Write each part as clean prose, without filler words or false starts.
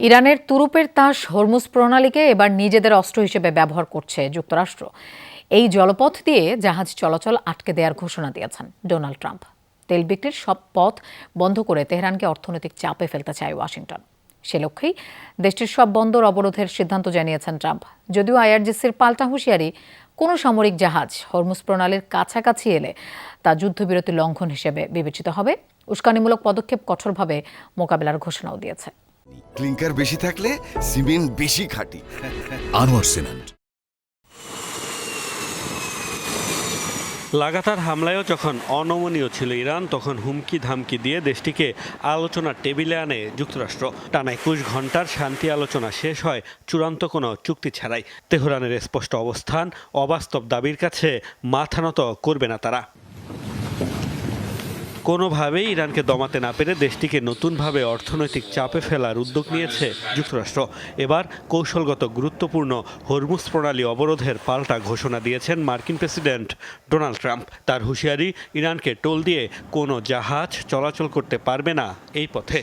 ইরানের তুরুপের তাস হরমুজ প্রণালীকে এবার নিজেদের অস্ত্র হিসেবে ব্যবহার করছে যুক্তরাষ্ট্র। এই জলপথ দিয়ে জাহাজ চলাচল আটকে দেওয়ার ঘোষণা দিয়েছেন ডোনাল্ড ট্রাম্প। তেল বিক্রির সব পথ বন্ধ করে তেহরানকে অর্থনৈতিক চাপে ফেলতে চায় ওয়াশিংটন। সে লক্ষ্যেই দেশটির সব বন্দর অবরোধের সিদ্ধান্ত জানিয়েছেন ট্রাম্প। যদিও আইআরজিসির পাল্টা হুঁশিয়ারি, কোনো সামরিক জাহাজ হরমুজ প্রণালীর কাছাকাছি এলে তা যুদ্ধবিরতি লঙ্ঘন হিসেবে বিবেচিত হবে। উস্কানিমূলক পদক্ষেপ কঠোরভাবে মোকাবেলার ঘোষণাও দিয়েছে। ক্লিংকার বেশি থাকলে সিমেন্ট বেশি খাঁটি। আনোয়ার সিমেন্ট। লাগাতার হামলায়ও যখন অনমনীয় ছিল ইরান, তখন হুমকি ধামকি দিয়ে দেশটিকে আলোচনার টেবিলে আনে যুক্তরাষ্ট্র। টানা 21 ঘন্টার শান্তি আলোচনা শেষ হয় চূড়ান্ত কোনো চুক্তি ছাড়াই। তেহরানের স্পষ্ট অবস্থান, অবাস্তব দাবির কাছে মাথা নত করবে না তারা। কোনোভাবেই ইরানকে দমাতে না পেরে দেশটিকে নতুনভাবে অর্থনৈতিক চাপে ফেলার উদ্যোগ নিয়েছে যুক্তরাষ্ট্র। এবার কৌশলগত গুরুত্বপূর্ণ হরমুজ প্রণালী অবরোধের পাল্টা ঘোষণা দিয়েছেন মার্কিন প্রেসিডেন্ট ডোনাল্ড ট্রাম্প। তার হুঁশিয়ারি, ইরানকে টোল দিয়ে কোনো জাহাজ চলাচল করতে পারবে না এই পথে।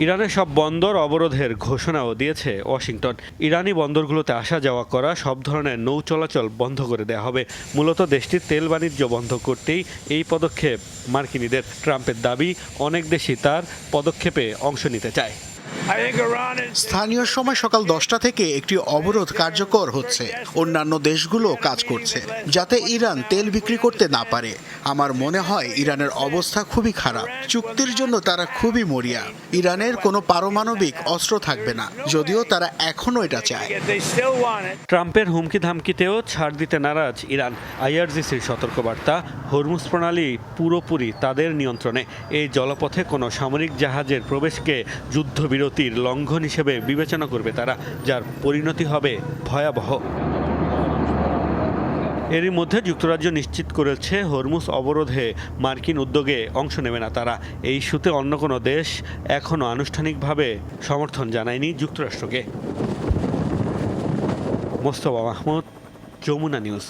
ইরানের সব বন্দর অবরোধের ঘোষণাও দিয়েছে ওয়াশিংটন। ইরানি বন্দরগুলোতে আসা যাওয়া করা সব ধরনের নৌ চলাচল বন্ধ করে দেওয়া হবে। মূলত দেশটির তেল বাণিজ্য বন্ধ করতেই এই পদক্ষেপ মার্কিনীদের। ট্রাম্পের দাবি, অনেক দেশই তার পদক্ষেপে অংশ নিতে চায়। স্থানীয় সময় সকাল 10টা থেকে একটি অবরোধ কার্যকর হচ্ছে। অন্যান্য দেশগুলো কাজ করছে যাতে ইরান তেল বিক্রি করতে না পারে। আমার মনে হয় ইরানের অবস্থা খুবই খারাপ। চুক্তির জন্য তারা খুবই মরিয়া। ইরানের কোনো পারমাণবিক অস্ত্র থাকবে না, যদিও তারা এখনো এটা চায়। ট্রাম্পের হুমকি ধামকিতেও ছাড় দিতে নারাজ ইরান। আইআরজিসির সতর্কবার্তা, হরমুজ প্রণালী পুরোপুরি তাদের নিয়ন্ত্রণে। এই জলপথে কোনো সামরিক জাহাজের প্রবেশকে যুদ্ধবিরতির লঙ্ঘন হিসেবে বিবেচনা করবে তারা, যার পরিণতি হবে ভয়াবহ। এরই মধ্যে যুক্তরাজ্য নিশ্চিত করেছে হরমুজ অবরোধে মার্কিন উদ্যোগে অংশ নেবে না তারা। এই ইস্যুতে অন্য কোনো দেশ এখনও আনুষ্ঠানিকভাবে সমর্থন জানায়নি যুক্তরাষ্ট্রকে। মোস্তফা মাহমুদ, যমুনা নিউজ।